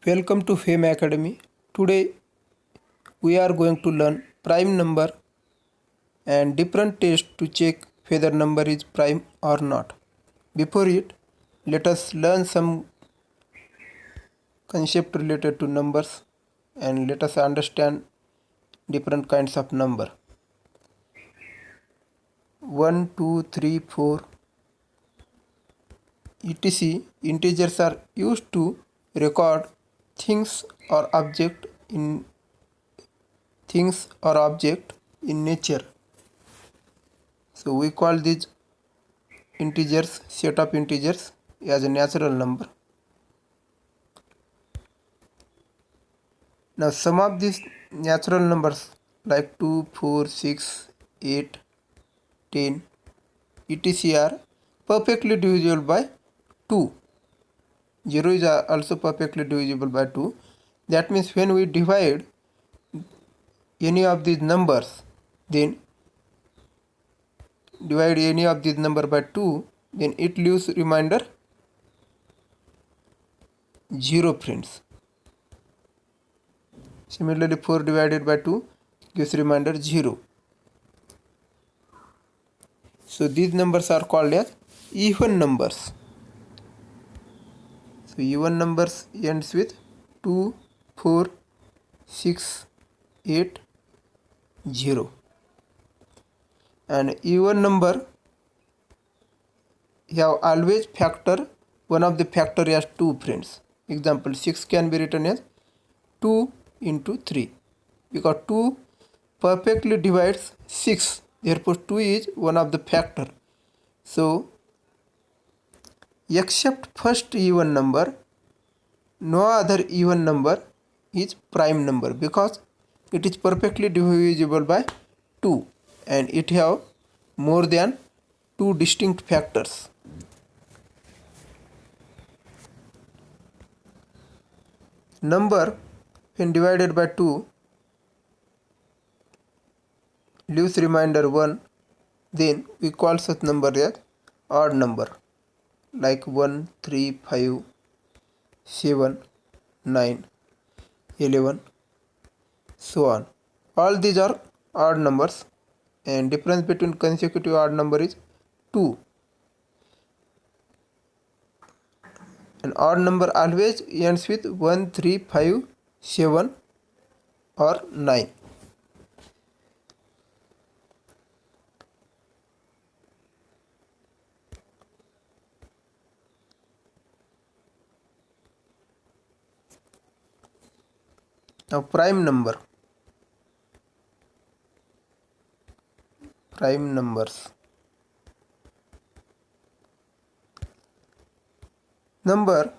Welcome to Fame Academy. Today we are going to learn prime number and different tests to check whether number is prime or not. Before it, let us learn some concept related to numbers and let us understand different kinds of number. 1, 2, 3, 4 etc. integers are used to record things or object in nature. So we call these integers, set of integers, as a natural number. Now some of these natural numbers like 2, 4, 6, 8, 10 etc. are perfectly divisible by 2. 0 is also perfectly divisible by 2. That means when we divide any of these numbers, then divide any of these number by 2, then it leaves remainder 0, friends. Similarly, 4 divided by 2 gives remainder 0. So these numbers are called as even numbers. So even numbers ends with 2, 4, 6, 8, 0. And even number have always factor one of the factor as 2, friends. Example, 6 can be written as 2 into 3 because 2 perfectly divides 6. Therefore 2 is one of the factor. So except first even number, no other even number is prime number because it is perfectly divisible by 2 and it have more than 2 distinct factors. Number when divided by 2 leaves remainder 1, then we call such number as odd number like 1, 3, 5, 7, 9, 11, so on. All these are odd numbers and difference between consecutive odd number is 2. An odd number always ends with 1, 3, 5, 7 or 9. Now prime numbers. Number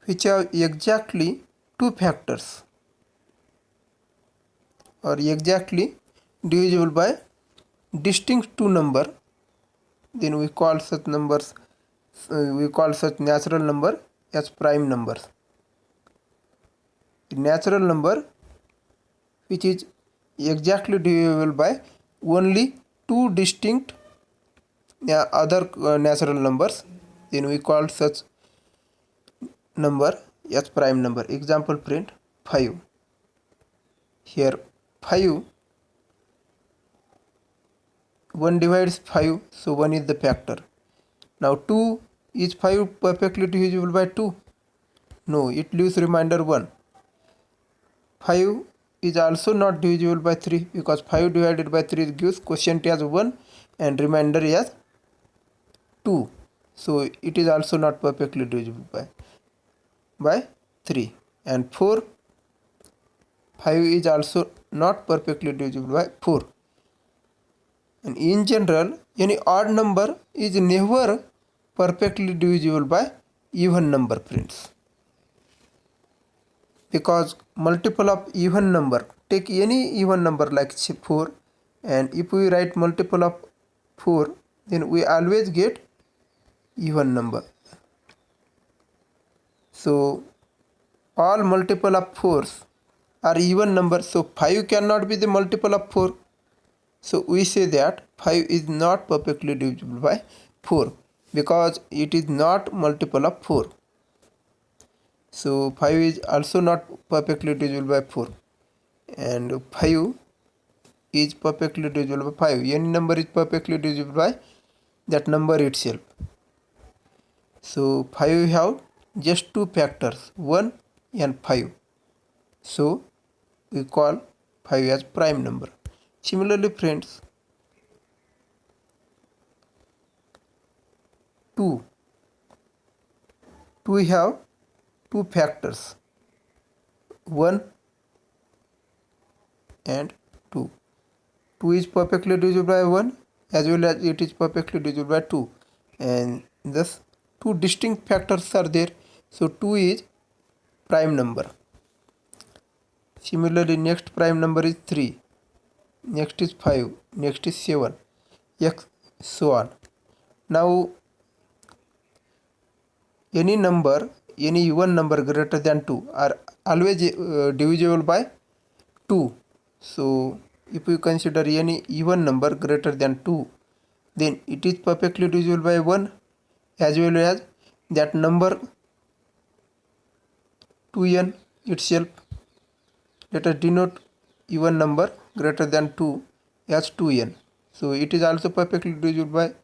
which have exactly 2 factors or exactly divisible by distinct 2 number, then we call such natural number as prime numbers. The natural number which is exactly divisible by only 2 distinct other natural numbers, then we call such number as prime number. Example, print 5. Here 5, 1 divides 5, so 1 is the factor. Now 2 is 5 perfectly divisible by 2? No, it leaves remainder 1. 5 is also not divisible by 3 because 5 divided by 3 gives quotient as 1 and remainder as 2. So it is also not perfectly divisible by 3. And 4, 5 is also not perfectly divisible by 4. And in general, any odd number is never perfectly divisible by even number, friends. Because multiple of even number, take any even number like 4, and if we write multiple of 4, then we always get even number. So all multiple of 4s are even numbers, so 5 cannot be the multiple of 4. So we say that 5 is not perfectly divisible by 4 because it is not multiple of 4. So 5 is also not perfectly divisible by 4, and 5 is perfectly divisible by 5. Any number is perfectly divisible by that number itself. So 5 we have just two factors, 1 and 5. So we call 5 as prime number. Similarly friends, 2 we have two factors, 1 and 2. 2 is perfectly divisible by 1 as well as it is perfectly divisible by 2, and thus two distinct factors are there. So 2 is prime number. Similarly, next prime number is 3, next is 5, next is 7, x so on. Now any number, any even number greater than 2 are always divisible by 2. So if we consider any even number greater than 2, then it is perfectly divisible by 1 as well as that number 2n itself. Let us denote even number greater than 2 as 2n. So it is also perfectly divisible by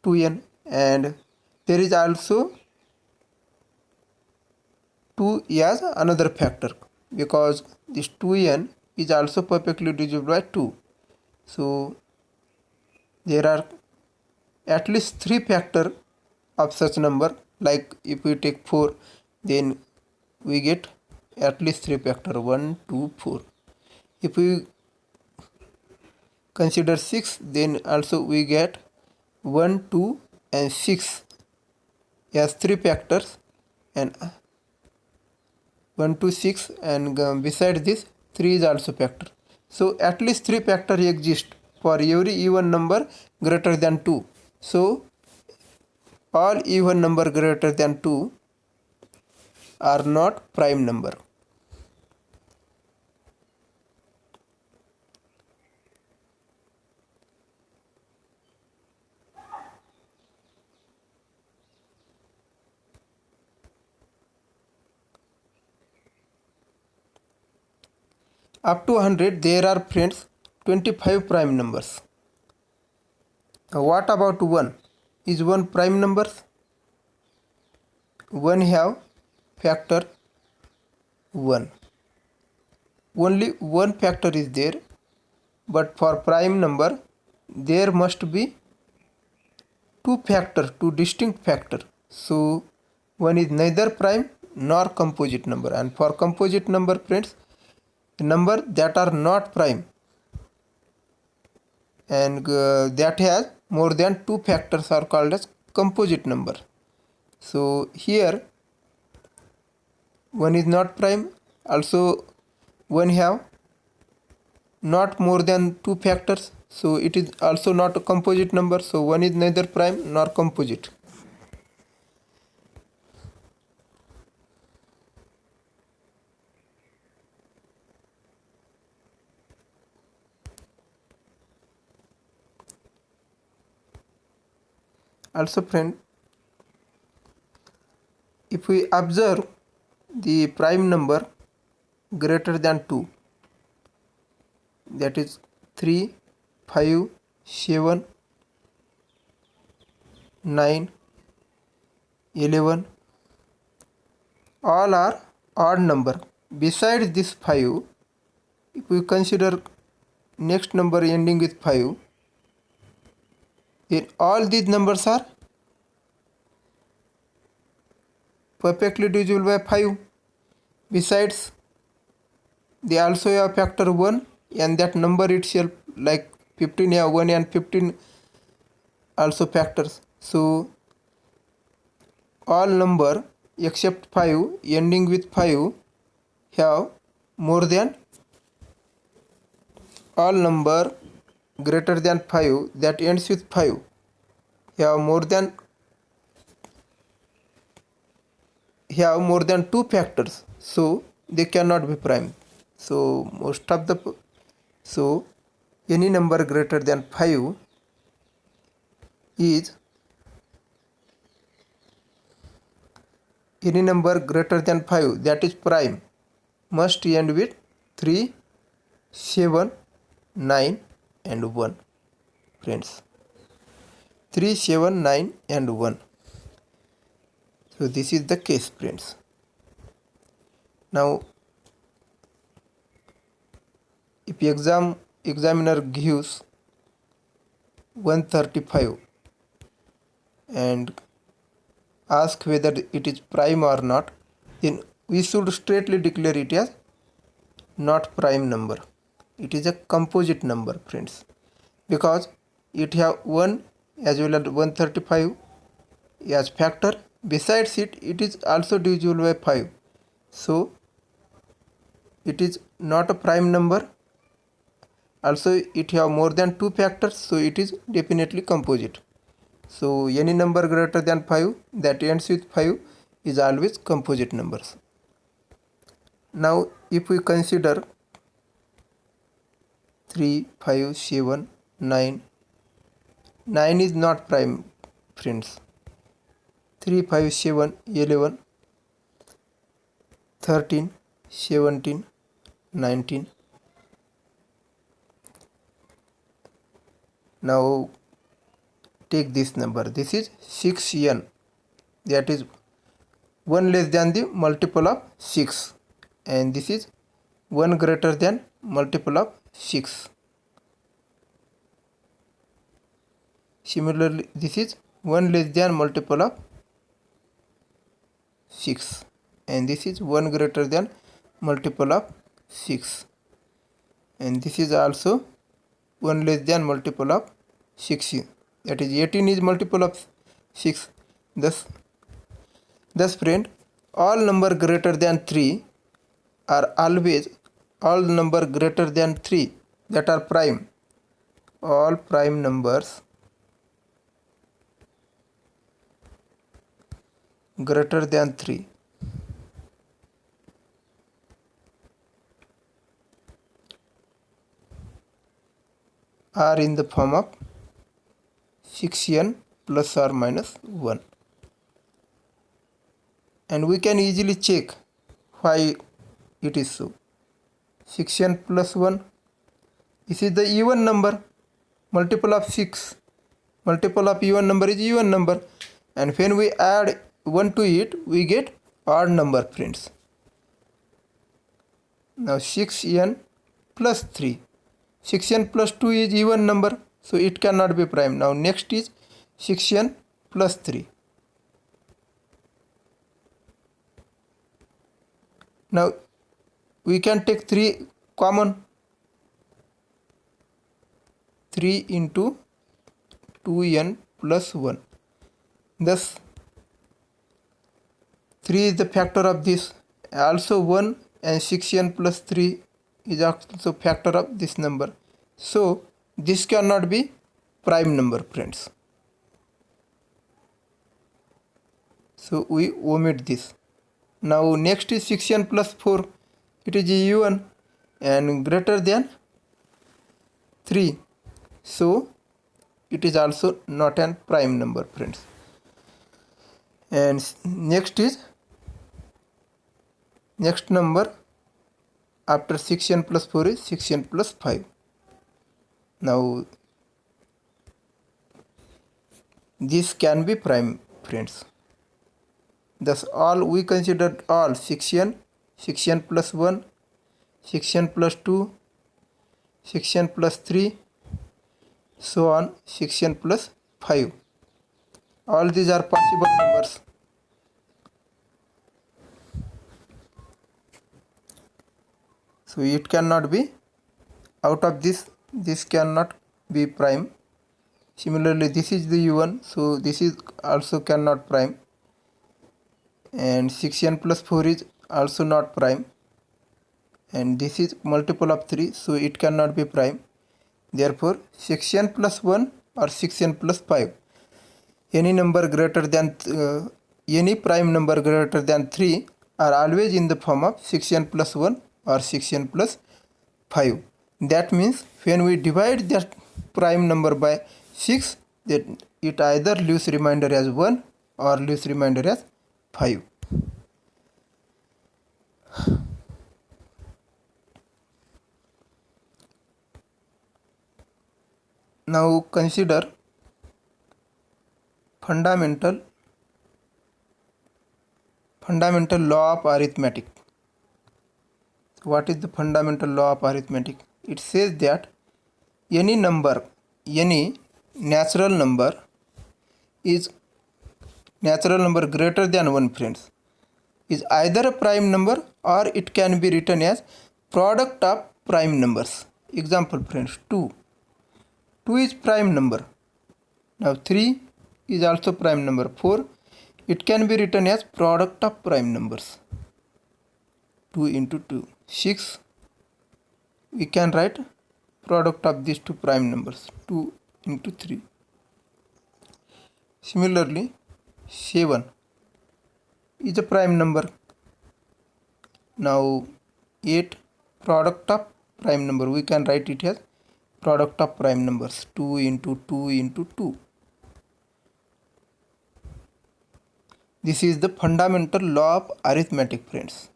2n, and there is also 2 as another factor because this 2n is also perfectly divisible by 2. So there are at least 3 factor of such number. Like if we take 4, then we get at least 3 factor, 1, 2, 4. If we consider 6, then also we get 1, 2 and 6 as 3 factors, and 1, 2, 6, and beside this 3 is also factor. So at least 3 factor exist for every even number greater than 2. So all even number greater than 2 are not prime number. Up to 100 there are friends 25 prime numbers. What about 1? Is 1 prime number? 1 have factor 1. Only one factor is there, but for prime number there must be two distinct factor. So 1 is neither prime nor composite number, and for composite number friends, the number that are not prime and that has more than two factors are called as composite number. So here 1 is not prime, also 1 have not more than two factors, so it is also not a composite number. So 1 is neither prime nor composite. Also friend, if we observe the prime number greater than 2, that is 3, 5, 7, 9, 11, all are odd number. Besides this 5, if we consider next number ending with 5, then all these numbers are perfectly divisible by 5. Besides, they also have factor 1, and that number itself, like 15 have 1 and 15 also factors. So all number except 5 ending with 5 have more than, all number greater than 5 that ends with 5 have more than two factors, so they cannot be prime. So most of the so any number greater than 5 is any number greater than 5 that is prime must end with 3, 7, 9 and 1 friends. 3, 7, 9 and 1. So this is the case friends. Now if examiner gives 135 and ask whether it is prime or not, then we should straightly declare it as not prime number. It is a composite number friends, because it have 1 as well as 135 as factor. Besides it is also divisible by 5. So it is not a prime number. Also it have more than 2 factors, so it is definitely composite. So any number greater than 5 that ends with 5 is always composite numbers. Now if we consider 3, 5, 7, 9, 9 is not prime friends. 3, 5, 7, 11, 13, 17, 19. Now take this number. This is 6n. That is 1 less than the multiple of 6. And this is 1 greater than multiple of 6. Similarly, this is 1 less than multiple of 6. And this is 1 greater than multiple of 6. And this is also 1 less than multiple of 6. That is 18 is multiple of 6. Thus friend, all number greater than 3 are always all number greater than 3 that are prime. All prime numbers greater than 3 are in the form of 6n plus or minus 1. And we can easily check why it is so. 6n plus 1, this is the even number, multiple of 6. Multiple of even number is even number, and when we add 1 to it we get odd number friends. Now 6n plus 3, 6n plus 2 is even number, so it cannot be prime. Now next is 6n plus 3. Now we can take 3 common. 3 into 2n plus 1. Thus 3 is the factor of this. Also 1 and 6n plus 3 is also factor of this number. So this cannot be prime number friends. So we omit this. Now next is 6n plus 4. It is even and greater than 3. So it is also not an prime number friends. And next number after 6n plus 4 is 6n plus 5. Now this can be prime friends. Thus all we considered all 6n, 6n plus 1, 6n plus 2, 6n plus 3, so on 6n plus 5. All these are possible numbers. So it cannot be, out of this cannot be prime. Similarly this is the even, so this is also cannot prime. And 6n plus 4 is also not prime. And this is multiple of 3, so it cannot be prime. Therefore 6n plus 1 or 6n plus 5, any number greater than any prime number greater than 3 are always in the form of 6n plus 1 or 6n plus 5. That means when we divide that prime number by 6, that it either leaves remainder as 1 or leaves remainder as 5. Now consider fundamental law of arithmetic. What is the fundamental law of arithmetic? It says that any natural number is greater than 1, friends, is either a prime number or it can be written as product of prime numbers. Example, friends, 2 is prime number. Now 3 is also prime number. 4, it can be written as product of prime numbers. 2 into 2. 6, we can write product of these two prime numbers, 2 into 3. Similarly, 7 is a prime number. Now 8, product of prime number, we can write it as product of prime numbers, 2 into 2 into 2. This is the fundamental law of arithmetic, friends.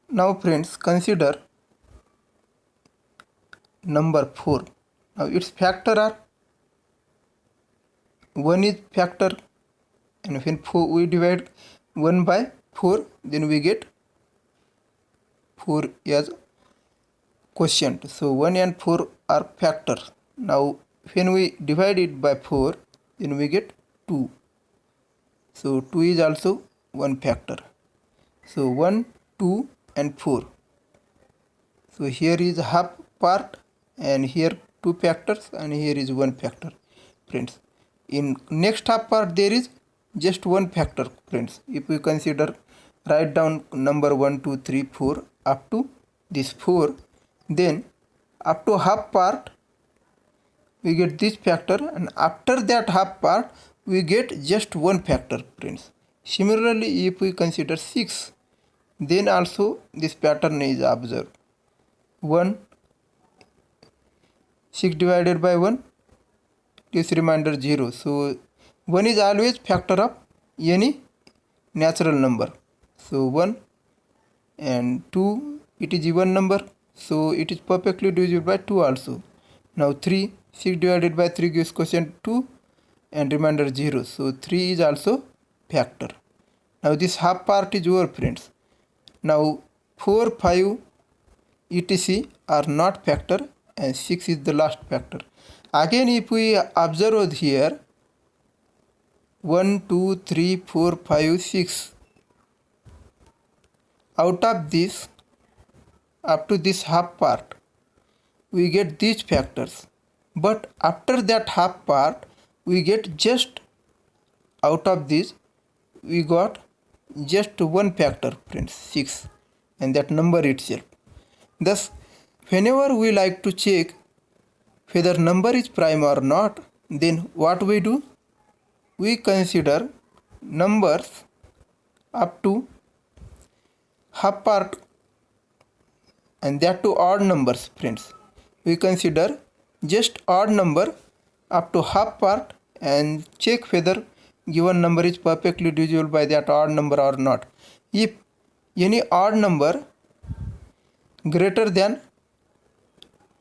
Now friends, consider number 4. Now its factor are 1 is factor, and when we divide 1 by 4, then we get 4 as quotient. So 1 and 4 are factors. Now when we divide it by 4, then we get 2. So 2 is also one factor. So 1, 2 and 4. So here is half part, and here 2 factors, and here is 1 factor, friends. In next half part there is just 1 factor, friends. If we consider, write down number 1, 2, 3, 4 up to this 4, then up to half part we get this factor, and after that half part we get just 1 factor, friends. Similarly, if we consider 6, then also this pattern is observed. 6 divided by 1 gives remainder 0. So 1 is always factor of any natural number. So 1 and 2, it is even number, so it is perfectly divisible by 2 also. Now 3, 6 divided by 3 gives quotient 2 and remainder 0. So 3 is also factor. Now this half part is over, friends. Now 4, 5, etc. are not factor, and 6 is the last factor. Again, if we observe here, 1, 2, 3, 4, 5, 6. Out of this, up to this half part, we get these factors. But after that half part, we get just, out of this, we got just 1 factor, friends, 6, and that number itself. Thus, whenever we like to check whether number is prime or not, then what we do? We consider numbers up to half part, and that to odd numbers, friends. We consider just odd number up to half part and check whether given number is perfectly divisible by that odd number or not. If any odd number greater than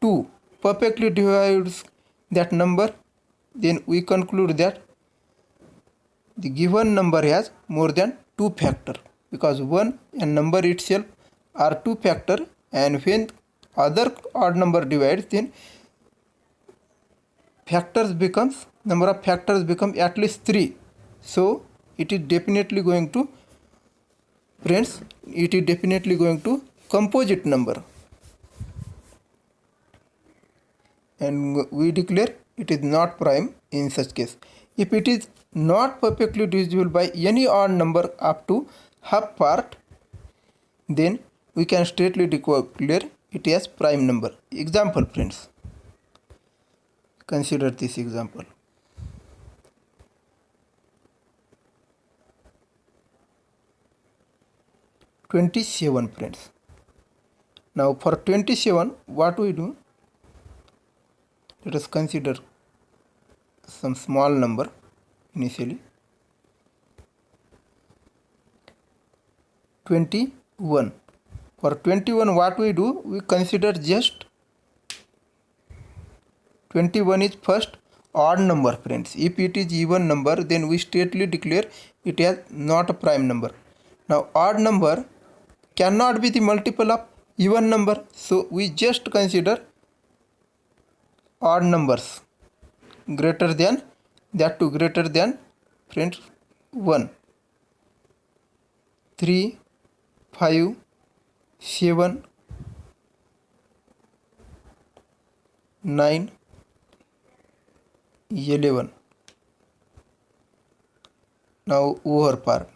2 perfectly divides that number, then we conclude that the given number has more than 2 factor, because 1 and number itself are 2 factor, and when other odd number divides, then number of factors become at least 3. So it is definitely going to, friends, it is definitely going to composite number, and we declare it is not prime in such case. If it is not perfectly divisible by any odd number up to half part, then we can straightly declare it as prime number. Example, friends. Consider this example. 27 friends. Now for 27, what we do? Let us consider some small number initially. 21. For 21, what we do? We consider just 21 is first odd number, friends. If it is even number, then we straightly declare it as not a prime number. Now odd number cannot be the multiple of even number, so we just consider odd numbers greater than, that to greater than, friends, 1. 3, 5, 7, 9, 11. Now over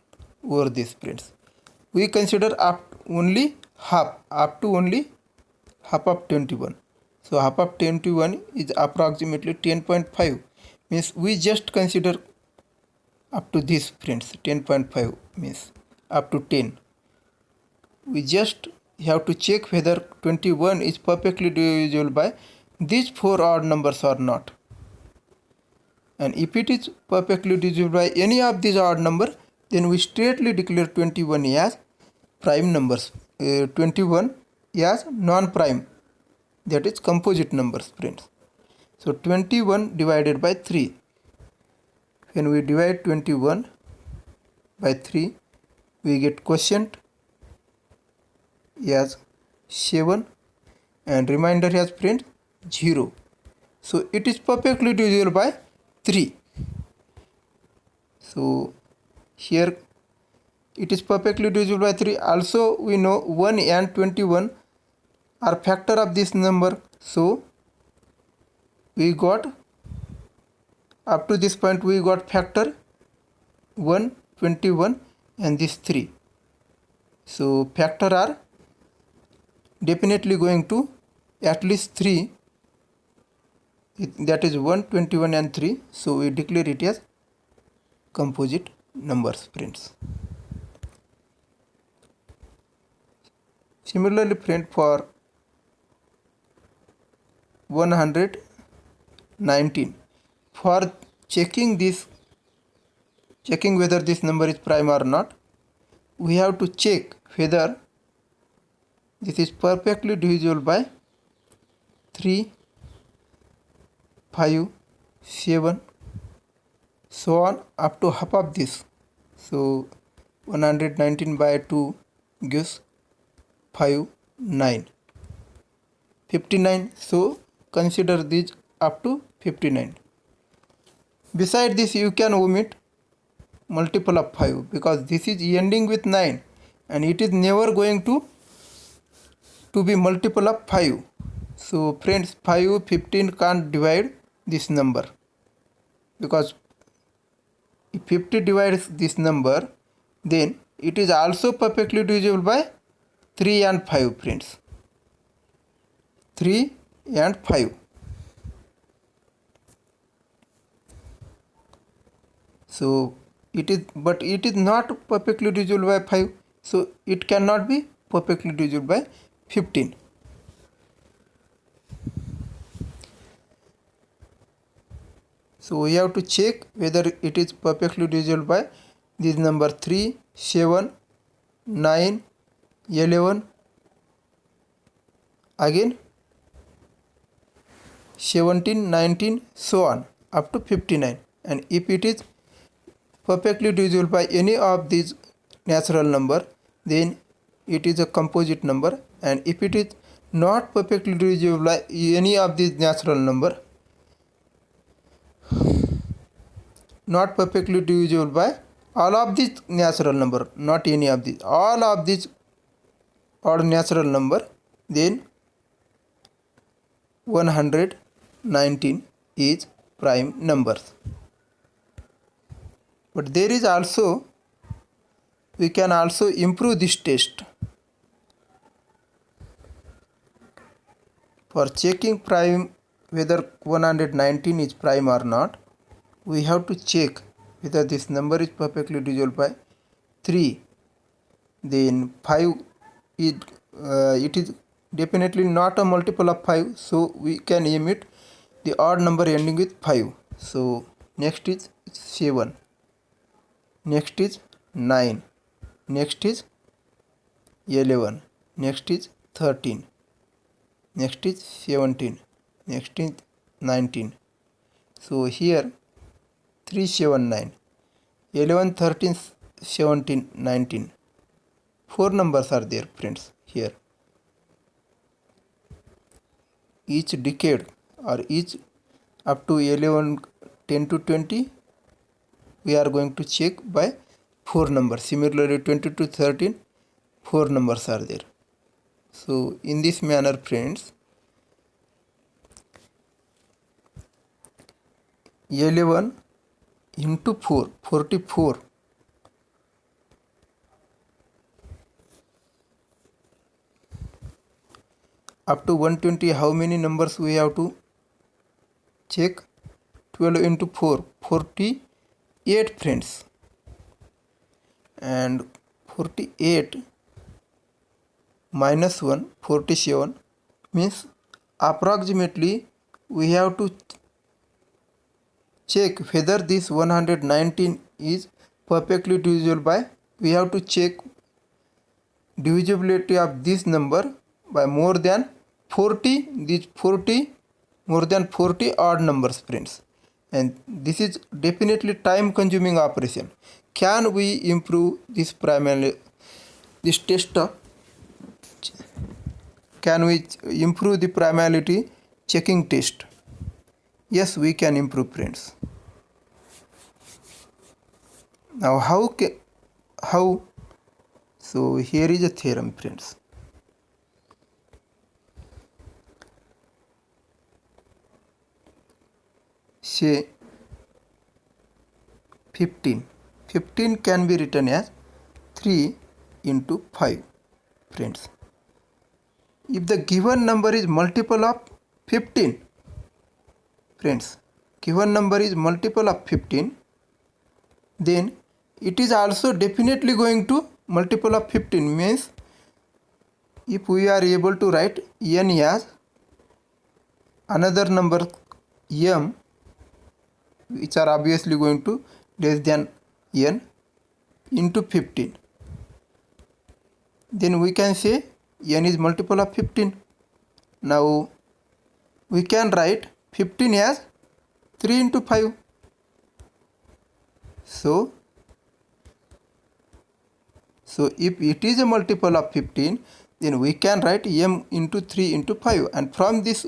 this, friends, we consider up only half, up to only half of 21. So half of 21 is approximately 10.5, means we just consider up to this, friends. 10.5 means up to 10. We just have to check whether 21 is perfectly divisible by these 4 odd numbers or not. And if it is perfectly divisible by any of these odd number, then we straightly declare 21 as prime numbers, 21 as non-prime, that is composite numbers, friends. So 21 divided by 3. When we divide 21 by 3, we get quotient as 7 and remainder as, friends, 0. So it is perfectly divisible by 3. So here it is perfectly divisible by 3. Also we know 1 and 21 are factor of this number. So we got, up to this point we got factor 1, 21 and this 3. So factor are definitely going to at least 3, that is 1, 21 and 3. So we declare it as composite numbers, friends. Similarly, friend, for 119, for checking whether this number is prime or not, we have to check whether this is perfectly divisible by 3, 5, 7, so on up to half of this. So 119 by 2 gives 5, 9, 59. So consider these up to 59. Beside this, you can omit multiple of 5 because this is ending with 9 and it is never going to be multiple of 5. So friends, 5, 15 can't divide this number, because if 50 divides this number, then it is also perfectly divisible by 3 and 5, friends. 3 and 5. So it is, but it is not perfectly divisible by 5, so it cannot be perfectly divisible by 15. So we have to check whether it is perfectly divisible by this number 3, 7, 9, 11, again 17, 19, so on up to 59. And if it is perfectly divisible by any of these natural number, then it is a composite number. And if it is not perfectly divisible by any of these natural number, not perfectly divisible by all of these natural number, not any of these, all of these odd natural number, then 119 is prime numbers. But there is also, we can also improve this test. For checking prime, whether 119 is prime or not, we have to check whether this number is perfectly divisible by 3, then 5 is it is definitely not a multiple of 5, so we can emit the odd number ending with 5. So next is 7, next is 9, next is 11, next is 13, next is 17, next is 19. So here 379, 11, 13, 17, 19. 4 numbers are there, friends, here. Each decade or each up to 11, 10 to 20, we are going to check by 4 numbers. Similarly 20 to 13, 4 numbers are there. So in this manner, friends, 11 into 4, 44. Up to 120, how many numbers we have to check? 12 into 4, 48, friends. And 48 minus 1, 47, means approximately we have to check whether this 119 is perfectly divisible by, we have to check divisibility of this number by more than 40, these 40 more than 40 odd numbers, friends, and this is definitely time consuming operation. Can we improve this this test of, can we improve the primality checking test? Yes, we can improve, friends. Now how? So here is a theorem, friends. Say 15 can be written as 3 into 5, friends. If the given number is multiple of 15, friends, given number is multiple of 15, then it is also definitely going to multiple of 15, means if we are able to write n as another number m, which are obviously going to less than n, into 15, then we can say n is multiple of 15. Now we can write 15 as 3 into 5. So if it is a multiple of 15, then we can write m into 3 into 5, and from this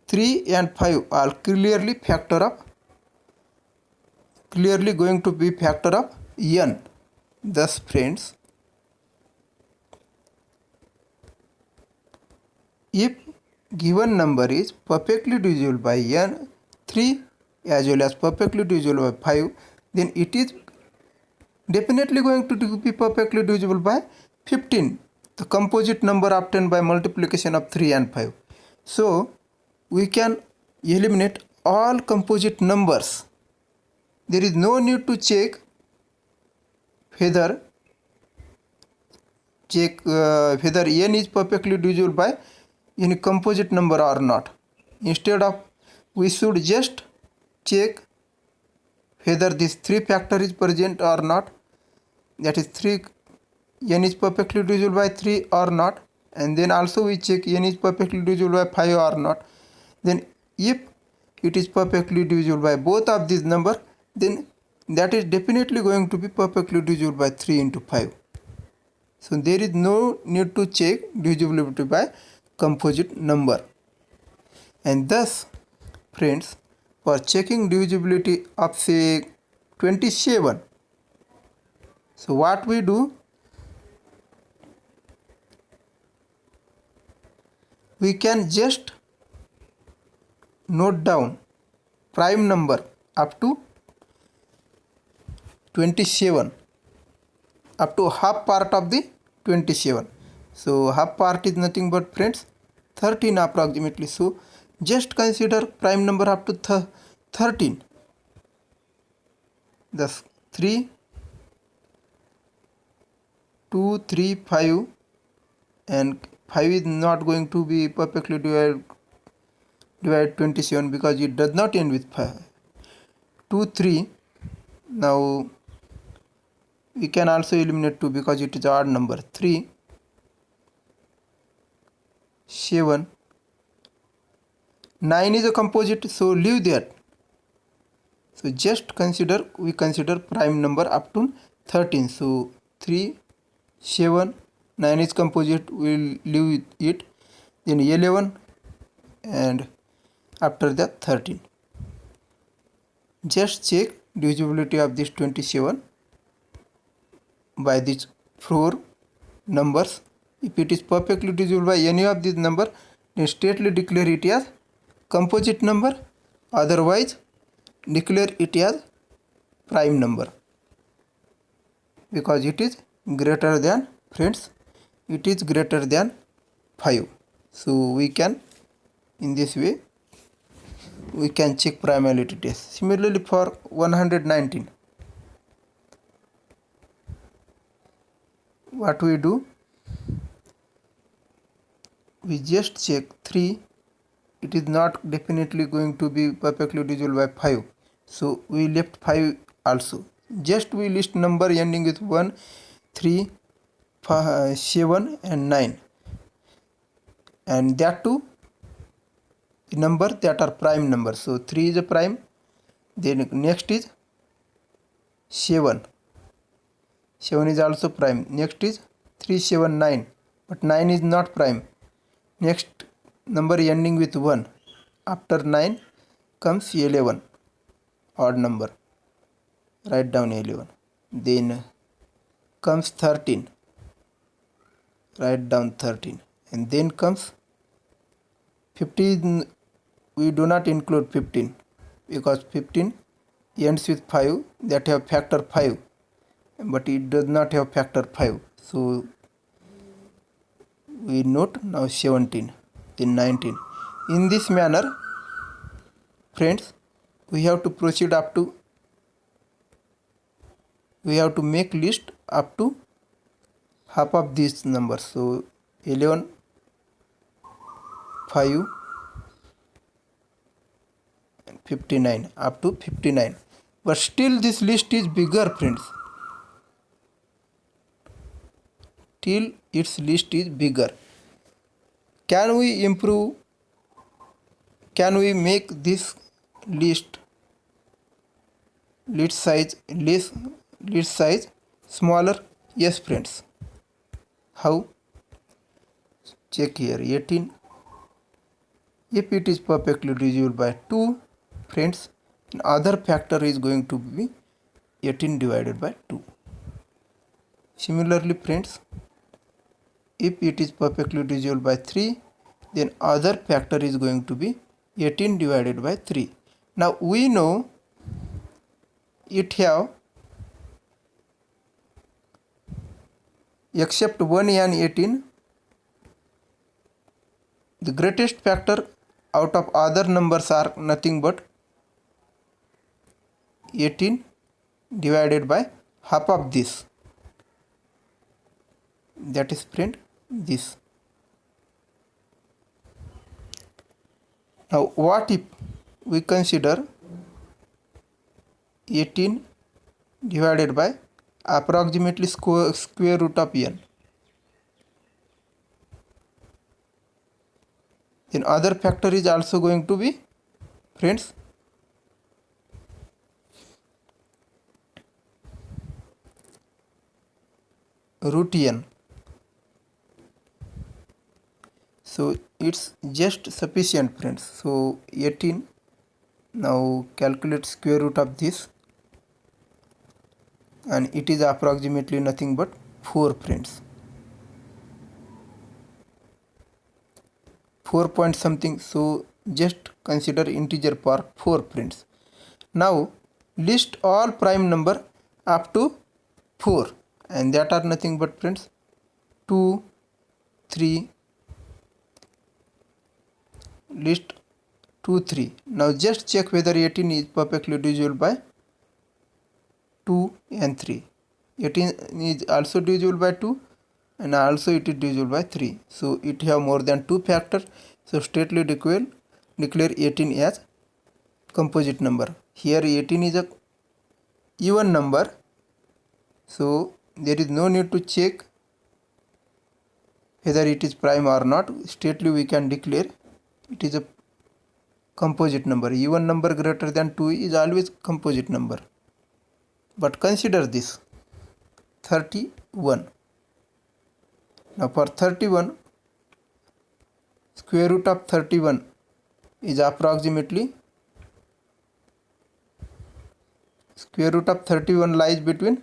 3 and 5 are clearly going to be factor of n. Thus, friends, if given number is perfectly divisible by n, 3 as well as perfectly divisible by 5, then it is definitely going to be perfectly divisible by 15, the composite number obtained by multiplication of 3 and 5. So we can eliminate all composite numbers. There is no need to check whether n is perfectly divisible by any composite number or not. Instead of, we should just check whether this 3 factor is present or not, that is 3, n is perfectly divisible by 3 or not, and then also we check n is perfectly divisible by 5 or not. Then if it is perfectly divisible by both of these numbers, then that is definitely going to be perfectly divisible by 3 into 5. So there is no need to check divisibility by composite number. And thus, friends, for checking divisibility of say 27, so what we do, we can just note down prime number up to 27, up to half part of the 27. So half part is nothing but, friends, 13 approximately. So just consider prime number up to 13. Thus 3, 2, 3, 5, and 5 is not going to be perfectly divide 27 because it does not end with 5. 2, 3. Now we can also eliminate 2 because it is odd number. 3, 7, 9 is a composite, so leave that. So just we consider prime number up to 13. So 3, 7, 9 is composite, we'll leave it. Then 11 and after that 13. Just check divisibility of this 27 by these 4 numbers. If it is perfectly divisible by any of these number, then straightly declare it as composite number, otherwise declare it as prime number, because it is greater than, friends, it is greater than 5. So we can, in this way, we can check primality test. Similarly for 119, what we do, we just check 3, it is not definitely going to be perfectly divisible by 5, so we left 5 also. Just we list number ending with 1, 3, 5, 7 and 9, and that too the number that are prime numbers. So 3 is a prime, then next is 7 is also prime, next is 3, 7, 9, but 9 is not prime. Next number ending with 1, after 9 comes 11, odd number, write down 11. Then comes 13, write down 13, and then comes 15. We do not include 15 because 15 ends with 5 that have factor 5, but it does not have factor 5, so we note now 17, then 19. In this manner, friends, we have to proceed up to, we have to make list up to half of these numbers. So 11, 5 and 59, up to 59. But still this list is bigger, friends. Till its list is bigger. Can we improve? Can we make this list size smaller? Yes, friends. How? Check here. 18. If it is perfectly divisible by 2, friends, other factor is going to be 18 divided by 2. Similarly, friends, if it is perfectly divisible by 3, then other factor is going to be 18 divided by 3. Now we know it have except 1 and 18, the greatest factor out of other numbers are nothing but 18 divided by half of this, that is, friend, this. Now what if we consider 18 divided by approximately square root of n? Then other factor is also going to be, friends, root n. So it's just sufficient, friends. So 18, now calculate square root of this, and it is approximately nothing but 4, friends. 4 point something, so just consider integer part 4, friends. Now list all prime number up to 4, and that are nothing but, friends, 2, 3, list 2, 3. Now just check whether 18 is perfectly divisible by 2 and 3. 18 is also divisible by 2 and also it is divisible by 3. So it have more than 2 factors. So straightly declare 18 as composite number. Here 18 is a even number, so there is no need to check whether it is prime or not. Straightly we can declare it is a composite number. Even number greater than 2 is always composite number. But consider this 31. Now for 31, square root of 31 is approximately, square root of 31 lies between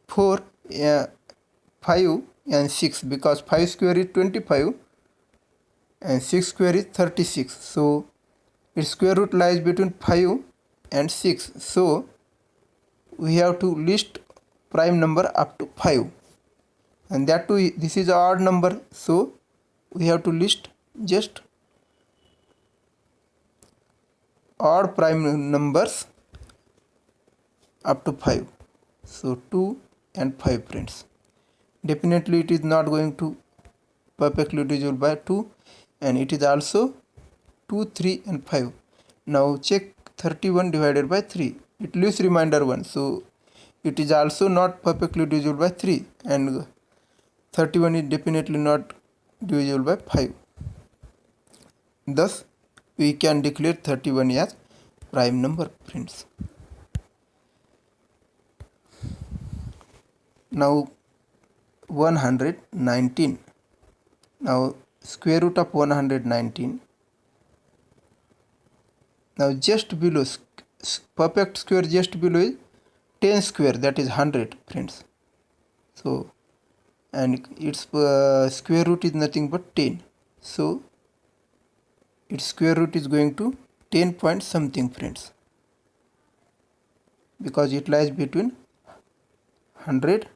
4, 5 and 6, because 5 square is 25 and 6 square is 36. So its square root lies between 5 and 6. So we have to list prime number up to 5, and that too this is an odd number, so we have to list just odd prime numbers up to 5. So 2 and 5, friends. Definitely it is not going to perfectly divisible by 2, and it is also 2, 3 and 5. Now check 31 divided by 3. It leaves remainder 1. So it is also not perfectly divisible by 3, and 31 is definitely not divisible by 5. Thus we can declare 31 as prime number, friends. Now 119. Now square root of 119. Now just below, perfect square just below is 10 square, that is 100, friends. So and its square root is nothing but 10. So its square root is going to 10 point something, friends, because it lies between 100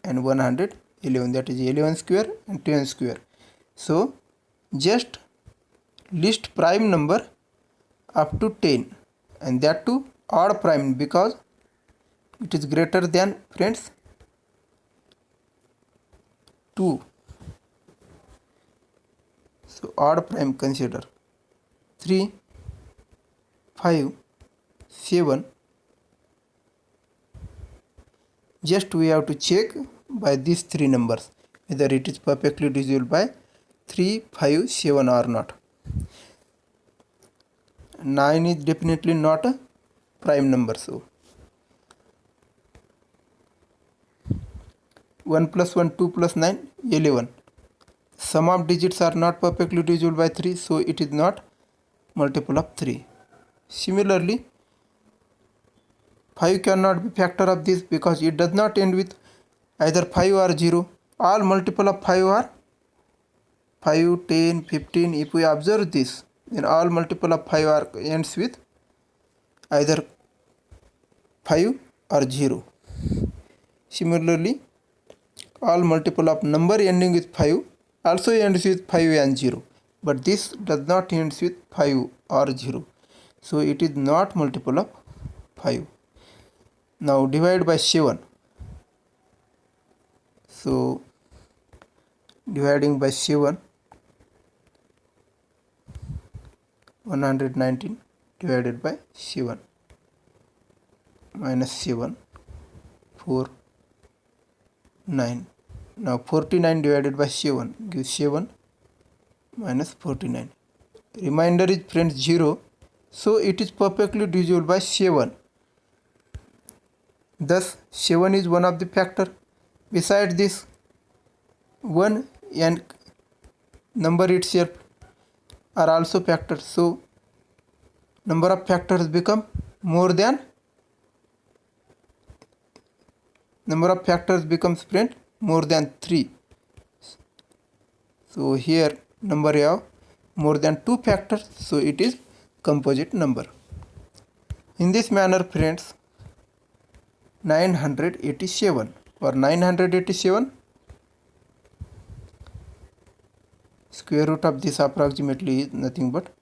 and 111, that is 11 square and 10 square. So just list prime number up to 10, and that too odd prime, because it is greater than, friends, 2. So odd prime consider 3, 5, 7. Just we have to check by these 3 numbers whether it is perfectly divisible by 3, 5, 7 or not. 9 is definitely not a prime number. So 1 plus 1, 2 plus 9, 11. Sum of digits are not perfectly divisible by 3, so it is not multiple of 3. Similarly, 5 cannot be factor of this, because it does not end with either 5 or 0. All multiple of 5 are 5, 10, 15. If we observe this, then all multiple of 5 are ends with either 5 or 0. Similarly, all multiple of number ending with 5 also ends with 5 and 0, but this does not ends with 5 or 0, so it is not multiple of 5. Now divide by 7. So dividing by 7, 119 divided by 7, minus 7, 4, 9. Now 49 divided by 7 gives 7 minus 49. Remainder is, friends, 0, so it is perfectly divisible by 7. Thus 7 is one of the factor. Besides this, 1 and number itself are also factors, so number of factors become more than number of factors becomes, friend, more than 3. So here number have more than 2 factors, so it is composite number. In this manner, friends, 987. For 987, square root of this approximately is nothing but,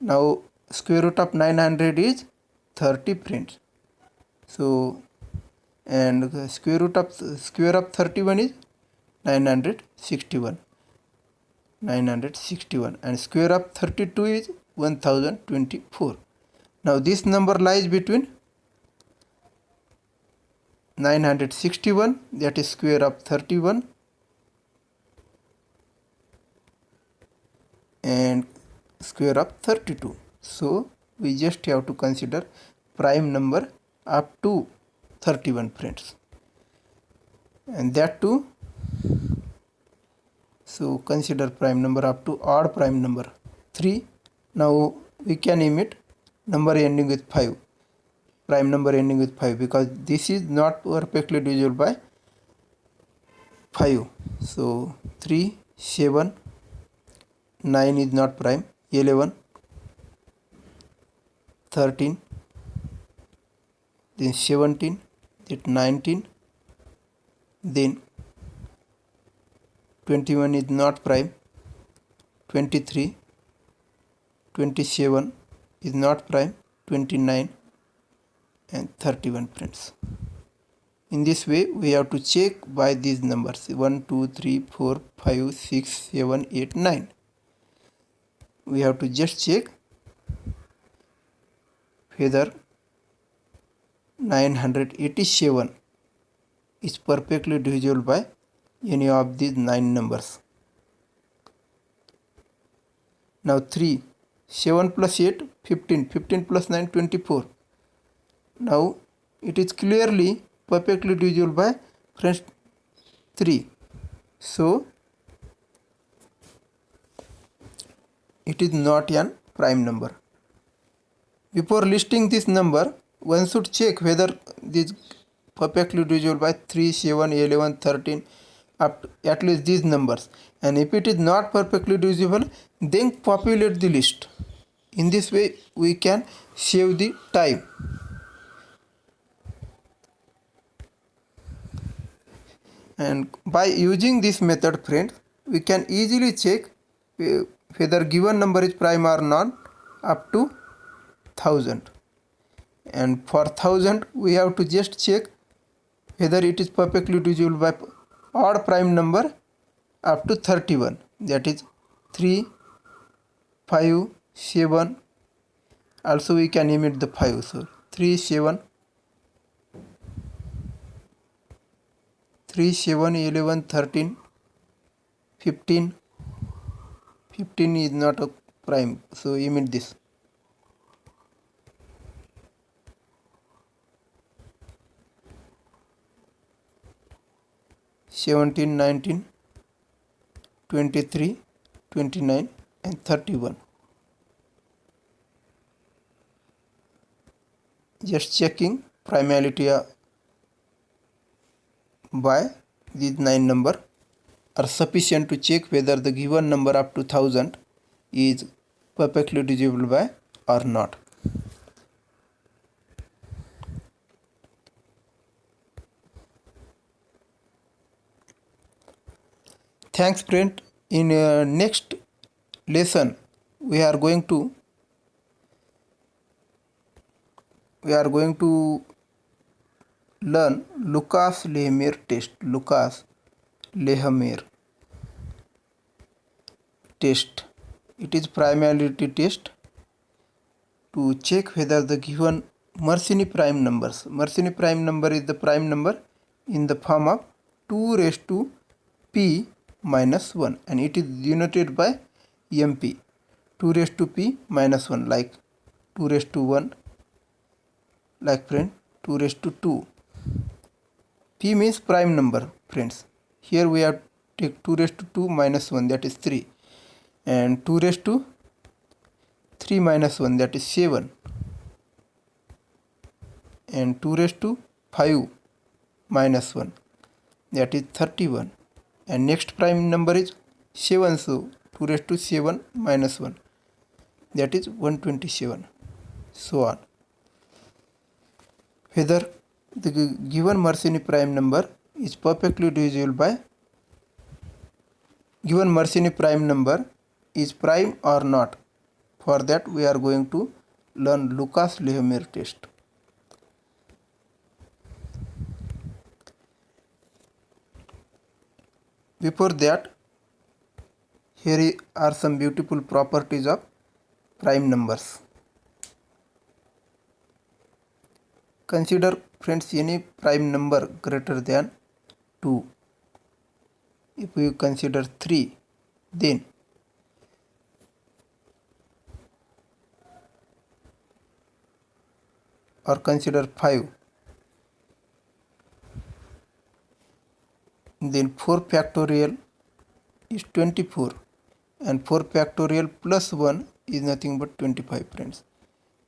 now square root of 900 is 30, friends. So, and the square of 31 is 961, and square of 32 is 1024. Now this number lies between 961, that is square of 31, and square of 32. So we just have to consider prime number up to 31, friends, and that too. So consider prime number up to odd prime number 3. Now we can emit number ending with 5, prime number ending with 5, because this is not perfectly divisible by 5. So 3, 7, 9 is not prime, 11, 13, then 17, then 19, then 21 is not prime, 23, 27 is not prime, 29, and 31, friends. In this way we have to check by these numbers 1, 2, 3, 4, 5, 6, 7, 8, 9. We have to just check whether 987 is perfectly divisible by any of these 9 numbers. Now 3, 7 plus 8, 15, 15 plus 9, 24. Now it is clearly perfectly divisible by, friends, 3. So it is not an prime number. Before listing this number, one should check whether this perfectly divisible by 3, 7, 11, 13, up to at least these numbers. And if it is not perfectly divisible, then populate the list. In this way we can save the time. And by using this method, friends, we can easily check whether given number is prime or not up to 1000. And for 1000 we have to just check whether it is perfectly divisible by odd prime number up to 31, that is 3, 5, 7. Also we can emit the 5. So 3, 7, 3, 7, 11, 13, 15. 15 is not a prime, so emit this. 17, 19, 23, 29, and 31. Just checking primality by these 9 number are sufficient to check whether the given number up to 1000 is perfectly divisible by or not. Thanks, friend. In next lesson we are going to learn Lucas-Lehmer test. Lucas-Lehmer test. It is primality test to check whether the given Mersenne prime numbers. Mersenne prime number is the prime number in the form of 2 raised to p minus 1, and it is denoted by mp. 2 raised to p minus 1, like 2 raised to 1, like, friend, 2 raised to 2. P means prime number, friends. Here we have take 2 raised to 2 minus 1, that is 3, and 2 raised to 3 minus 1, that is 7, and 2 raised to 5 minus 1, that is 31, and next prime number is 7, so 2 raised to 7 minus 1, that is 127, so on. Whether the given Mersenne prime number is perfectly divisible by given Mersenne prime number is prime or not. For that we are going to learn Lucas-Lehmer test. Before that, here are some beautiful properties of prime numbers. Consider, friends, any prime number greater than 2. If we consider 3, then or consider 5, then 4 factorial is 24, and 4 factorial plus 1 is nothing but 25, friends.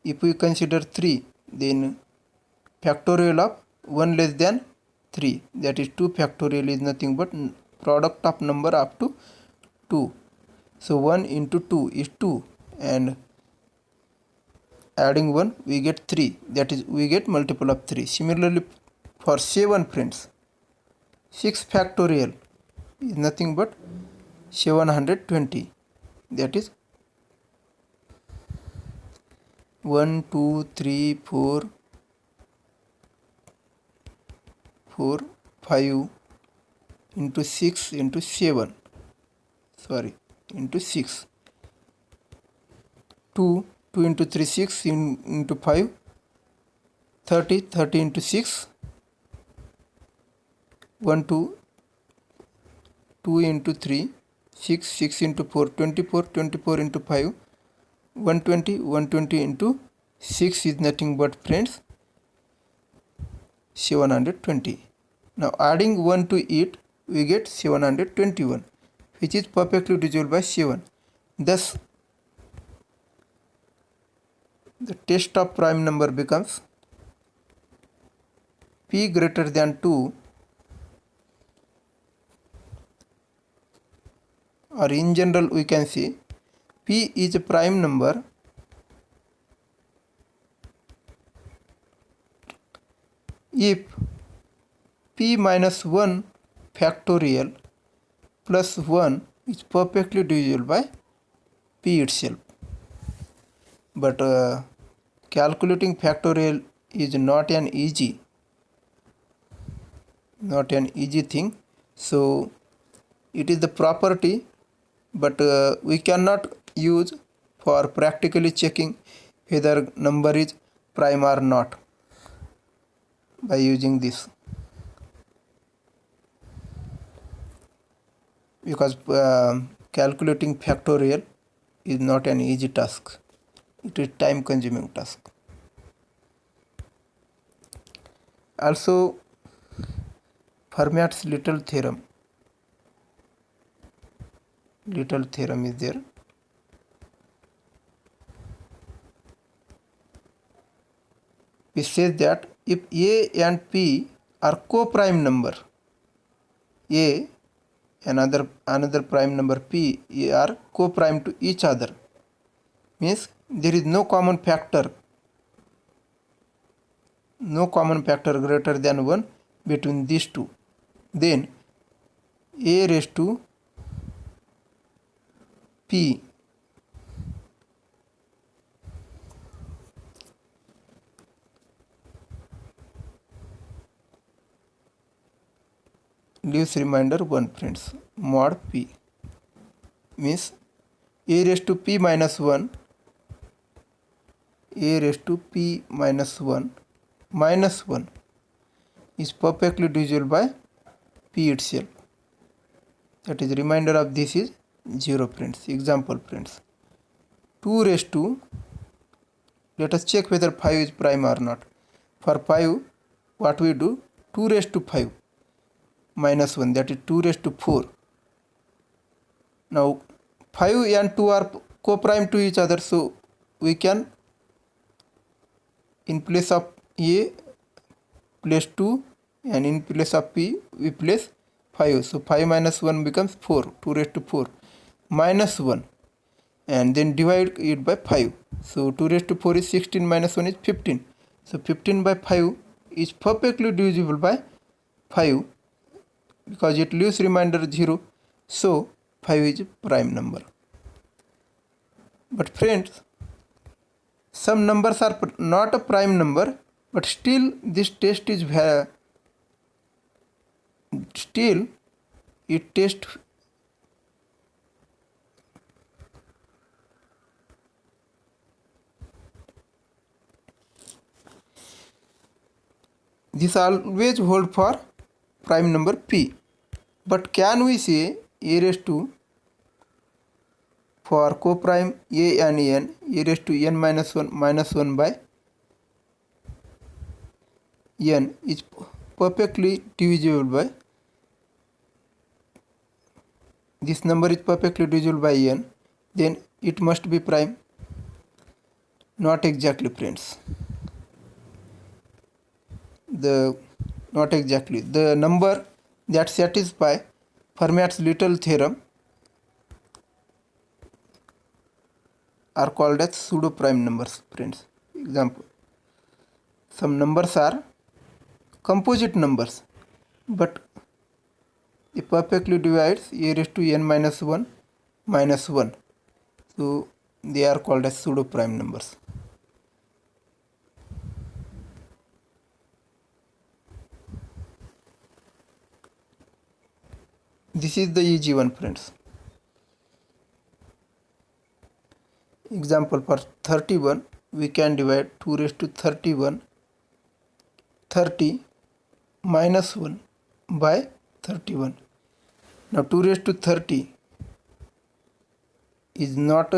If we consider 3, then factorial of 1 less than 3, that is 2 factorial, is nothing but product of number up to 2. So 1 into 2 is 2, and adding 1 we get 3, that is we get multiple of 3. Similarly for 7, friends, 6 factorial is nothing but 720, that is 1 2 3 4 4 5 into 6 into 7, into 6, 2 into 3 6 into 5 30, 30 into 6 1 2 2 into 3 6, 6 into 4 24, 24 into 5 120, 120 into 6 is nothing but, friends, 720. Now adding 1 to it we get 721, which is perfectly divisible by 7. Thus the test of prime number becomes p greater than 2, or in general we can say p is a prime number if p minus 1 factorial plus 1 is perfectly divisible by p itself. But calculating factorial is not an easy thing, so it is the property, but we cannot use for practically checking whether number is prime or not by using this, because calculating factorial is not an easy task. It is time consuming task. Also, Fermat's little theorem is there. It says that if A and P are co-prime number, A and another prime number P are co-prime to each other, means there is no common factor greater than 1 between these two, then A raised to P leaves remainder 1, friends. Mod P means A raised to P minus 1, A raised to P minus 1 is perfectly divisible by P itself. That is, remainder of this is 0, friends. Example, friends, 2 raised to, let us check whether 5 is prime or not. For 5, what we do, 2 raised to 5 minus 1, that is 2 raised to 4. Now 5 and 2 are co-prime to each other, so we can, in place of A, place 2, and in place of P we place 5. So 5 minus 1 becomes 4, 2 raised to 4 minus 1, and then divide it by 5. So 2 raised to 4 is 16, minus 1 is 15. So 15 by 5 is perfectly divisible by 5 because it leaves remainder 0. So 5 is a prime number. But friends, some numbers are not a prime number, but still this test is still it test this always hold for prime number p, but can we say a raised to for coprime a and n, a raised to n minus 1 by n is perfectly divisible by, this number is perfectly divisible by n, then it must be prime. Not exactly, friends. Not exactly. The number that satisfy Fermat's little theorem are called as pseudo prime numbers, friends. Example: some numbers are composite numbers, but it perfectly divides a raised to n minus 1 minus 1. So they are called as pseudo prime numbers. This is the easy one, friends. Example: for 31, we can divide 2 raised to 31 30 minus 1 by 31. Now 2 raised to 30 is not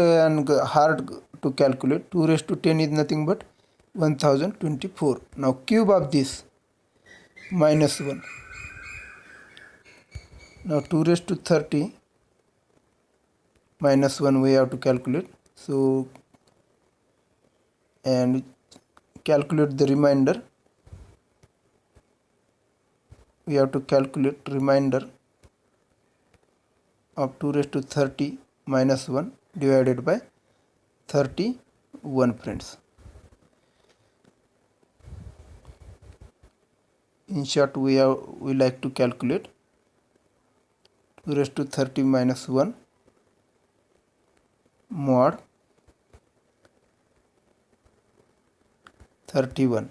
hard to calculate. 2 raised to 10 is nothing but 1024. Now cube of this minus 1. Now 2 raised to 30 minus 1 we have to calculate. So, and calculate the remainder. We have to calculate remainder of 2 raised to 30 minus 1 divided by 31, friends. In short, we like to calculate 2 raised to 30 minus 1 mod 31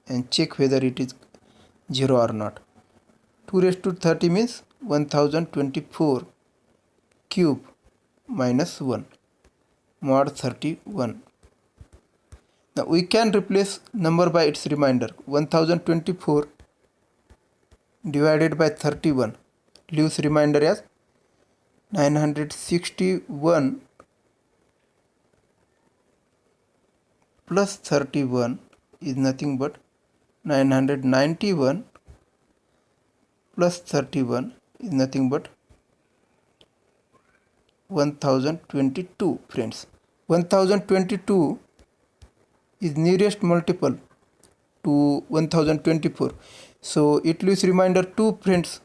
and check whether it is 0 or not. 2 raised to 30 means 1024 cube minus 1 mod 31. Now we can replace number by its remainder. 1024 divided by 31 leaves remainder as 961 plus 31 is nothing but 991 plus 31 is nothing but 1022, friends. 1022 is nearest multiple to 1024, so it leaves remainder 2, friends.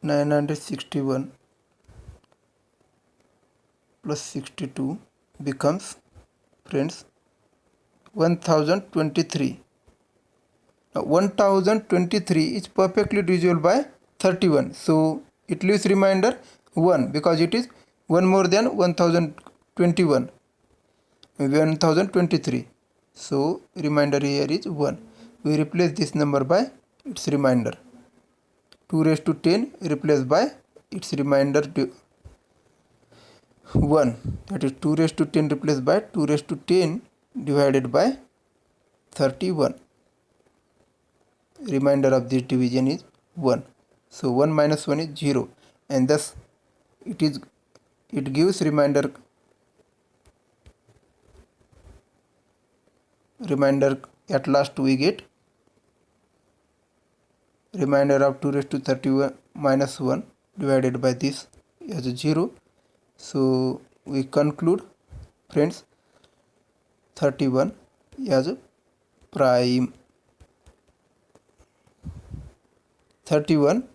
(961) plus 62 becomes, friends, 1023. Now 1023 is perfectly divisible by 31, so it leaves remainder 1 because it is 1 more than 1021, 1023. So remainder here is 1. We replace this number by its remainder. 2 raised to 10 replaced by its remainder 1. That is 2 raised to 10 replaced by 2 raised to 10 divided by 31. Remainder of this division is 1. So 1 minus 1 is 0, and thus it gives remainder at last we get remainder of 2 raised to 31 minus 1 divided by this as 0. So we conclude, friends, 31 as prime. 31,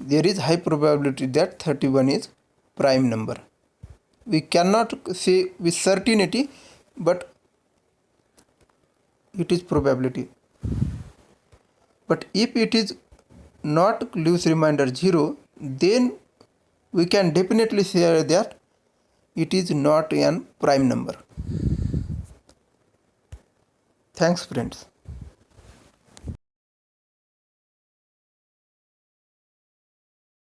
there is high probability that 31 is prime number. We cannot say with certainty, but it is probability. But if it is not Lewis remainder 0, then we can definitely say that it is not a prime number. Thanks friends.